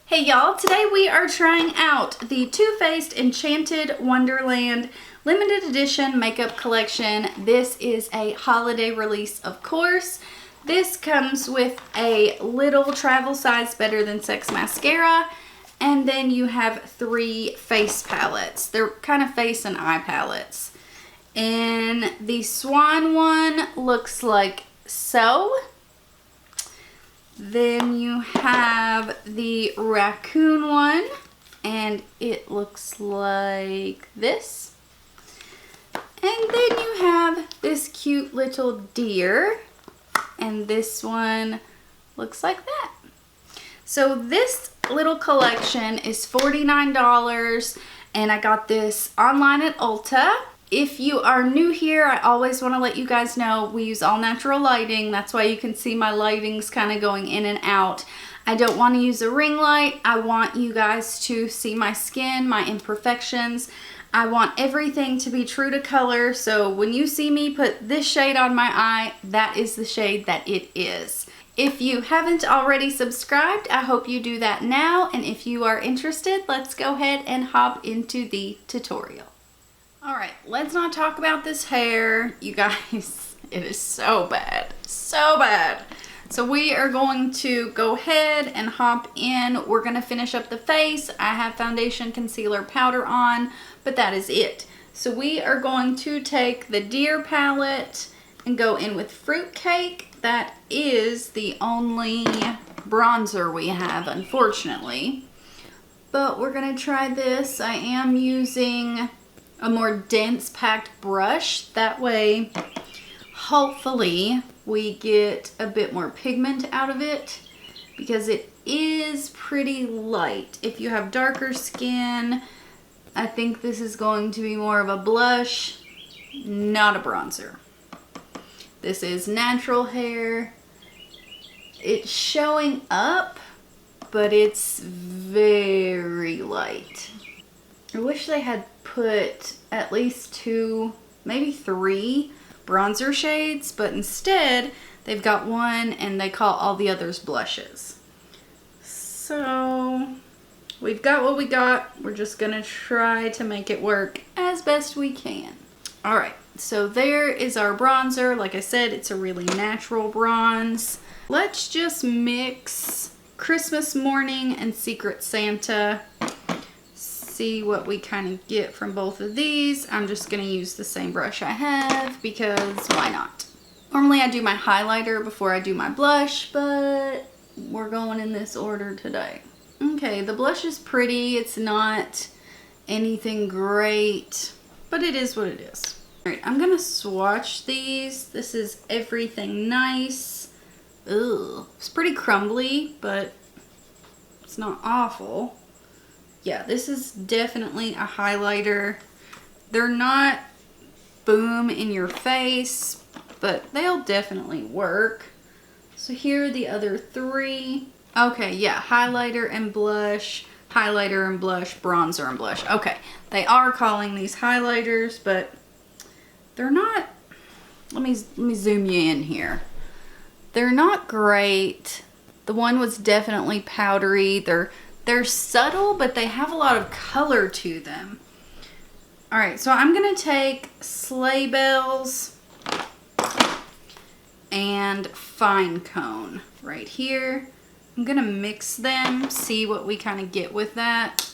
Hey y'all, today we are trying out the Too Faced Enchanted Wonderland limited edition makeup collection. This is a holiday release, of course. This comes with a little travel size Better Than Sex mascara, and then you have 3 face palettes. They're kind of face and eye palettes. And the swan one looks like so. Then you have the raccoon one, and it looks like this. And then you have this cute little deer, and this one looks like that. So this little collection is $49, and I got this online at Ulta. If you are new here, I always want to let you guys know we use all natural lighting. That's why you can see my lighting's kind of going in and out. I don't want to use a ring light. I want you guys to see my skin, my imperfections. I want everything to be true to color. So when you see me put this shade on my eye, that is the shade that it is. If you haven't already subscribed, I hope you do that now. And if you are interested, let's go ahead and hop into the tutorial. Alright, let's not talk about this hair. You guys, it is so bad. So bad. So we are going to go ahead and hop in. We're going to finish up the face. I have foundation, concealer, powder on, but that is it. So we are going to take the Deer palette and go in with Fruitcake. That is the only bronzer we have, unfortunately. But we're going to try this. I am using a more dense packed brush. That way, hopefully, we get a bit more pigment out of it because it is pretty light. If you have darker skin, I think this is going to be more of a blush, not a bronzer. This is natural hair. It's showing up, but it's very light. I wish they had put at least 2, maybe 3 bronzer shades, but instead they've got 1 and they call all the others blushes. So we've got what we got. We're just gonna try to make it work as best we can. All right, so there is our bronzer. Like I said, it's a really natural bronze. Let's just mix Christmas Morning and Secret Santa. See what we kind of get from both of these. I'm just going to use the same brush I have because why not? Normally I do my highlighter before I do my blush, but we're going in this order today. Okay, the blush is pretty. It's not anything great, but it is what it is. All right, I'm going to swatch these. This is Everything Nice. Ugh, it's pretty crumbly, but it's not awful. Yeah, this is definitely a highlighter. They're not boom in your face, but they'll definitely work. So here are the other 3. Okay, yeah, highlighter and blush, bronzer and blush. Okay, they are calling these highlighters, but they're not. Let me zoom you in here. They're not great. The one was definitely powdery. They're subtle, but they have a lot of color to them. All right, so I'm gonna take Sleigh Bells and Fine Cone right here. I'm gonna mix them, see what we kind of get with that.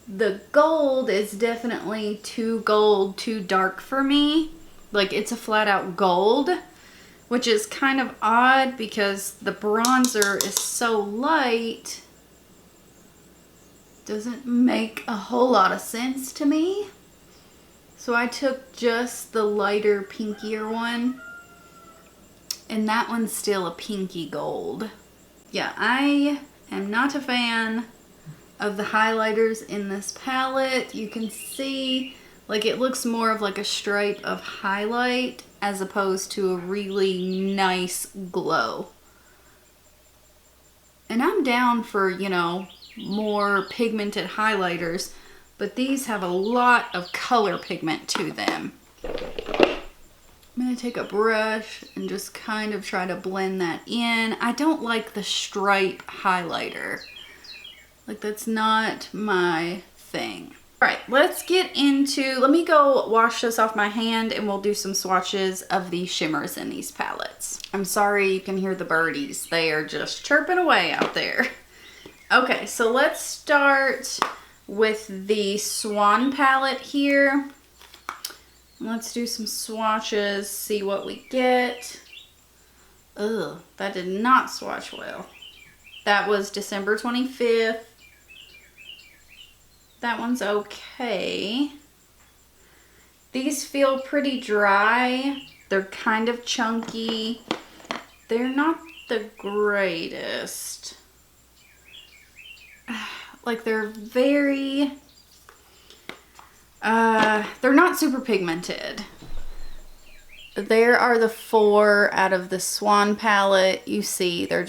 The gold is definitely too gold, too dark for me. Like, it's a flat out gold, which is kind of odd because the bronzer is so light. Doesn't make a whole lot of sense to me. So I took just the lighter, pinkier one. And that one's still a pinky gold. Yeah, I am not a fan of the highlighters in this palette. You can see, like, it looks more of like a stripe of highlight as opposed to a really nice glow. And I'm down for, you know, more pigmented highlighters, but these have a lot of color pigment to them. I'm gonna take a brush and just kind of try to blend that in. I don't like the stripe highlighter. Like, that's not my thing. All right, let's get into, let me go wash this off my hand and we'll do some swatches of the shimmers in these palettes. I'm sorry you can hear the birdies. They are just chirping away out there. Okay, so let's start with the Swan palette here. Let's do some swatches, see what we get. Ugh, that did not swatch well. That was December 25th. That one's okay. These feel pretty dry. They're kind of chunky. They're not the greatest. Like, they're very... they're not super pigmented. There are the 4 out of the Swan palette. You see, they're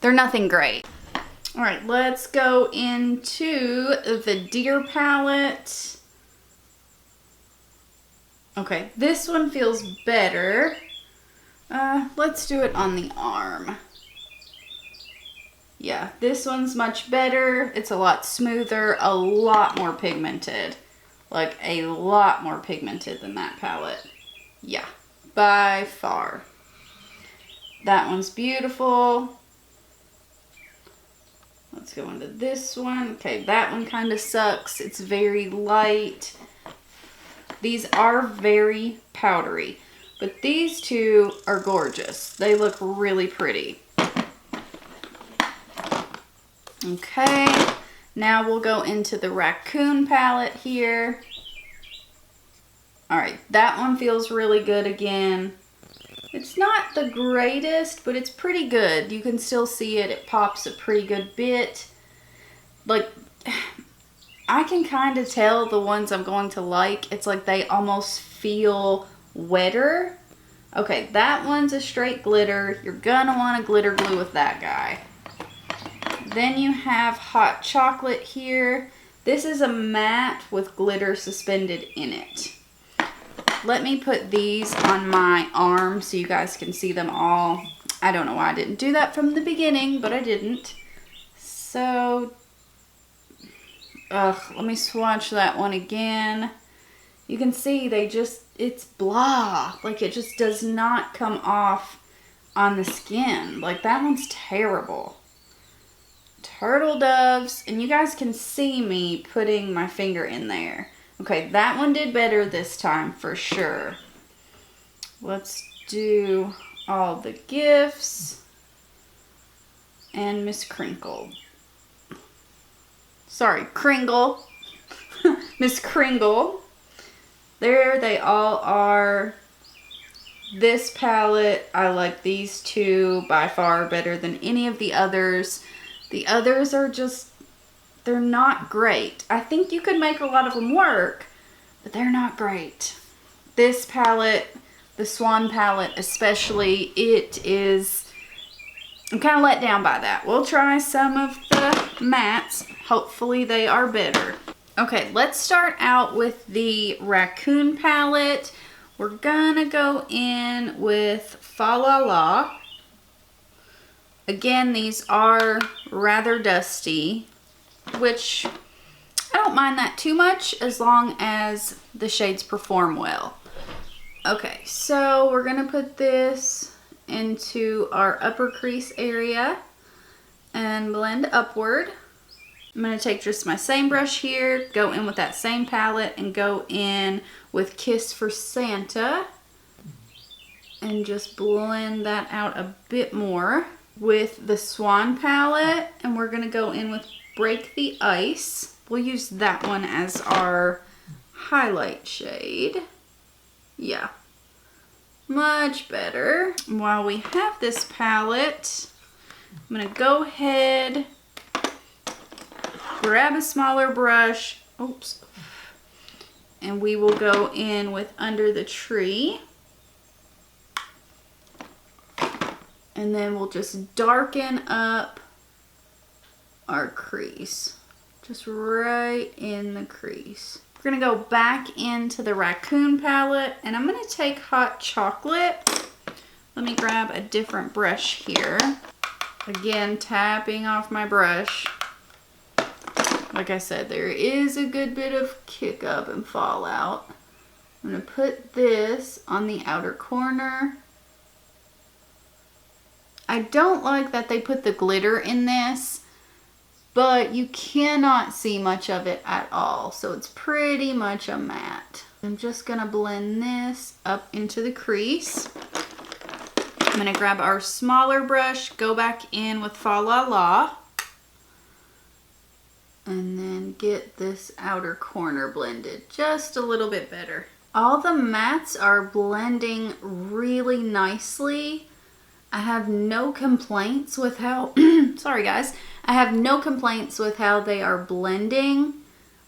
nothing great. All right, let's go into the Deer palette. Okay, this one feels better. Let's do it on the arm. Yeah, this one's much better. It's a lot smoother, a lot more pigmented. Like, a lot more pigmented than that palette. Yeah, by far. That one's beautiful. Let's go into this one. Okay, that one kind of sucks. It's very light. These are very powdery, but these two are gorgeous. They look really pretty. Okay, now we'll go into the Raccoon palette here. All right, that one feels really good again. It's not the greatest, but it's pretty good. You can still see it. It pops a pretty good bit. Like, I can kind of tell the ones I'm going to like. It's like they almost feel wetter. Okay, that one's a straight glitter. You're gonna want a glitter glue with that guy. Then you have Hot Chocolate here. This is a matte with glitter suspended in it. Let me put these on my arm so you guys can see them all. I don't know why I didn't do that from the beginning, but I didn't. So, let me swatch that one again. You can see it's blah. Like, it just does not come off on the skin. Like, that one's terrible. Turtle Doves, and you guys can see me putting my finger in there. Okay, that one did better this time for sure. Let's do All the Gifts and Miss Crinkle. Sorry, Kringle. Miss Kringle. There they all are. This palette, I like these two by far better than any of the others. The others are just, they're not great. I think you could make a lot of them work, but they're not great. This palette, the Swan palette especially, I'm kind of let down by that. We'll try some of the mattes. Hopefully they are better. Okay, let's start out with the Raccoon palette. We're gonna go in with Fa La La. Again, these are rather dusty, which I don't mind that too much as long as the shades perform well. Okay, so we're gonna put this into our upper crease area and blend upward. I'm gonna take just my same brush here, go in with that same palette and go in with Kiss for Santa and just blend that out a bit more. With the Swan palette, and we're gonna go in with Break the Ice. We'll use that one as our highlight shade. Yeah, much better. While we have this palette, I'm gonna go ahead, grab a smaller brush, oops, and we will go in with Under the Tree. And then we'll just darken up our crease. Just right in the crease. We're gonna go back into the Raccoon palette, and I'm gonna take Hot Chocolate. Let me grab a different brush here. Again, tapping off my brush. Like I said, there is a good bit of kick up and fallout. I'm gonna put this on the outer corner. I don't like that they put the glitter in this, but you cannot see much of it at all. So it's pretty much a matte. I'm just gonna blend this up into the crease. I'm gonna grab our smaller brush, go back in with Fa La La, and then get this outer corner blended just a little bit better. All the mattes are blending really nicely. I have no complaints with how, sorry guys, I have no complaints with how they are blending.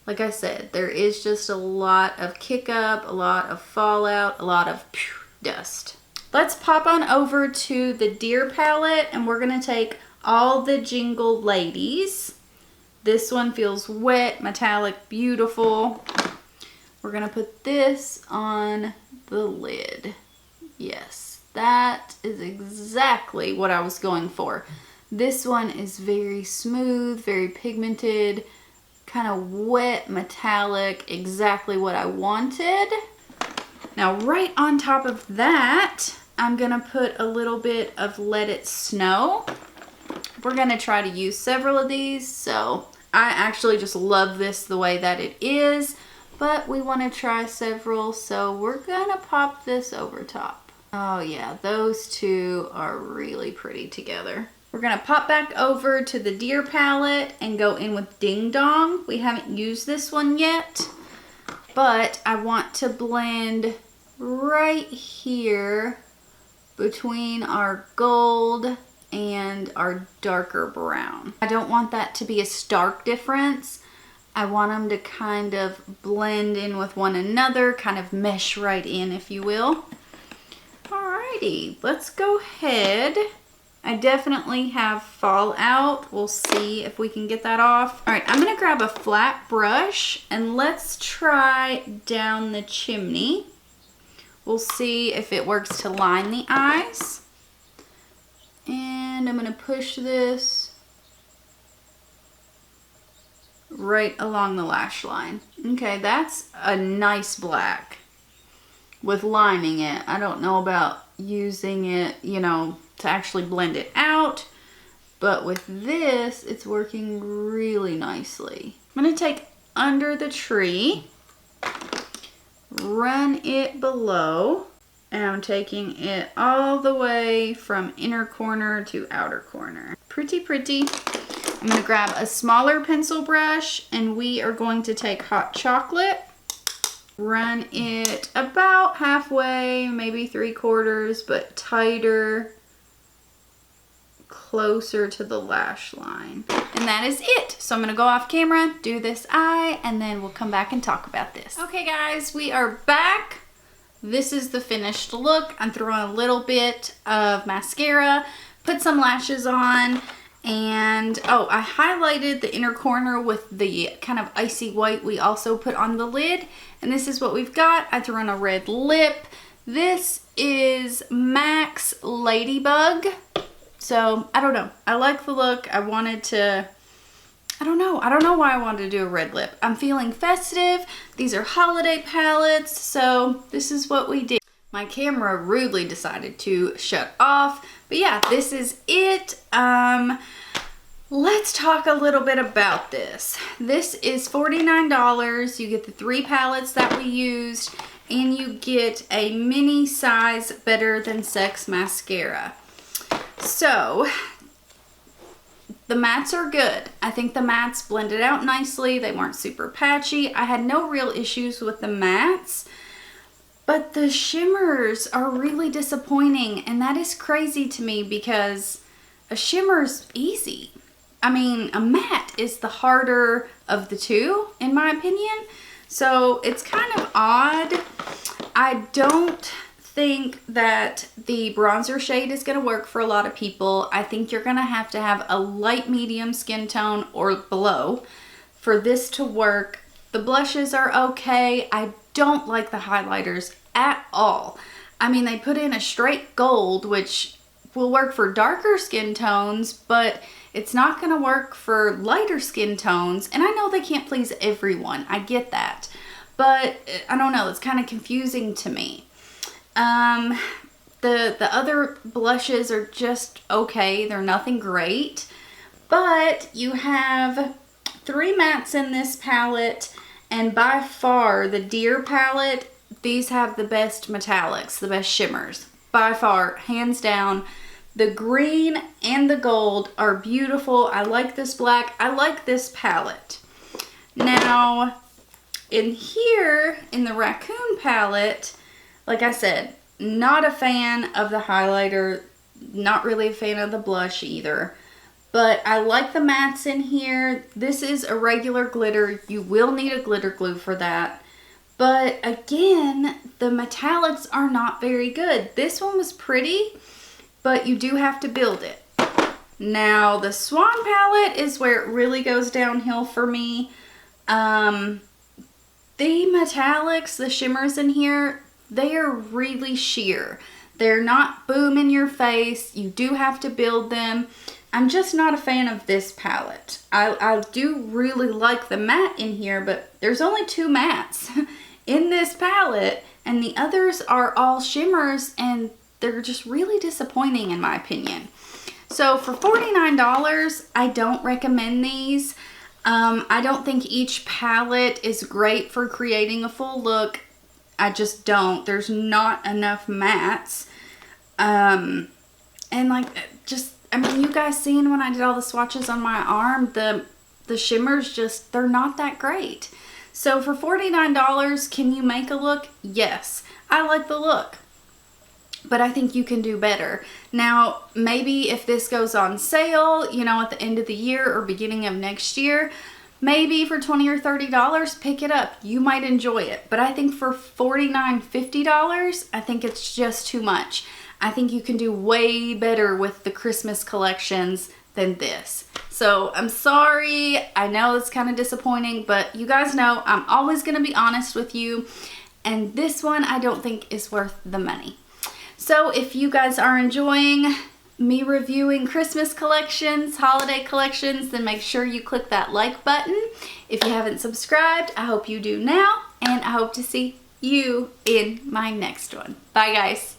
Like I said, there is just a lot of kick up, a lot of fallout, a lot of dust. Let's pop on over to the Deer palette, and we're gonna take all the Jingle Ladies. This one feels wet, metallic, beautiful. We're gonna put this on the lid. Yes, that is exactly what I was going for. This one is very smooth, very pigmented, kind of wet, metallic, exactly what I wanted. Now, right on top of that, I'm gonna put a little bit of Let It Snow. We're gonna try to use several of these, so I actually just love this the way that it is, but we wanna try several, so we're gonna pop this over top. Oh yeah, those two are really pretty together. We're gonna pop back over to the Deer palette and go in with Ding Dong. We haven't used this one yet, but I want to blend right here between our gold and our darker brown. I don't want that to be a stark difference. I want them to kind of blend in with one another, kind of mesh right in, if you will. Alrighty, let's go ahead. I definitely have fallout. We'll see if we can get that off. All right, I'm gonna grab a flat brush and let's try down the chimney. We'll see if it works to line the eyes. And I'm gonna push this right along the lash line. Okay, that's a nice black with lining it. I don't know about using it, you know, to actually blend it out, but with this, it's working really nicely. I'm gonna take Under the Tree, run it below, and I'm taking it all the way from inner corner to outer corner. Pretty, pretty. I'm gonna grab a smaller pencil brush, and we are going to take Hot Chocolate, run it about halfway, maybe 3/4, but tighter, closer to the lash line. And that is it. So I'm gonna go off camera, do this eye, and then we'll come back and talk about this. Okay guys, we are back. This is the finished look. I'm throwing a little bit of mascara, put some lashes on, and oh, I highlighted the inner corner with the kind of icy white we also put on the lid. And this is what we've got. I threw in a red lip. This is MAC's Ladybug. So, I don't know. I like the look. I wanted to, I don't know why I wanted to do a red lip. I'm feeling festive. These are holiday palettes. So, this is what we did. My camera rudely decided to shut off. But yeah, this is it. Let's talk a little bit about this. This is $49. You get the 3 palettes that we used, and you get a mini size Better Than Sex mascara. So, the mattes are good. I think the mattes blended out nicely. They weren't super patchy. I had no real issues with the mattes, but the shimmers are really disappointing, and that is crazy to me because a shimmer's easy. I mean, a matte is the harder of the two, in my opinion. So it's kind of odd. I don't think that the bronzer shade is going to work for a lot of people. I think you're going to have a light medium skin tone or below for this to work The blushes are okay. I don't like the highlighters at all. I mean, they put in a straight gold, which will work for darker skin tones, but it's not going to work for lighter skin tones. And I know they can't please everyone. I get that. But I don't know. It's kind of confusing to me. The other blushes are just okay. They're nothing great. But you have 3 mattes in this palette. And by far, the Deer palette, these have the best metallics, the best shimmers. By far, hands down. The green and the gold are beautiful. I like this black. I like this palette. Now, in here, in the Raccoon palette, like I said, not a fan of the highlighter. Not really a fan of the blush either. But I like the mattes in here. This is a regular glitter. You will need a glitter glue for that. But again, the metallics are not very good. This one was pretty, but you do have to build it. Now, the Swan palette is where it really goes downhill for me. The metallics, the shimmers in here, they are really sheer. They're not boom in your face. You do have to build them. I'm just not a fan of this palette. I do really like the matte in here, but there's only 2 mattes in this palette, and the others are all shimmers, and they're just really disappointing in my opinion. So for $49, I don't recommend these. I don't think each palette is great for creating a full look. I just don't. There's not enough mattes. And like, I mean, you guys seen when I did all the swatches on my arm, the shimmers just, they're not that great. So for $49, can you make a look? Yes. I like the look, but I think you can do better. Now, maybe if this goes on sale, you know, at the end of the year or beginning of next year, maybe for $20 or $30, pick it up. You might enjoy it. But I think for $49, $50, I think it's just too much. I think you can do way better with the Christmas collections than this. So I'm sorry. I know it's kind of disappointing, but you guys know I'm always going to be honest with you. And this one I don't think is worth the money. So if you guys are enjoying me reviewing Christmas collections, holiday collections, then make sure you click that like button. If you haven't subscribed, I hope you do now. And I hope to see you in my next one. Bye guys.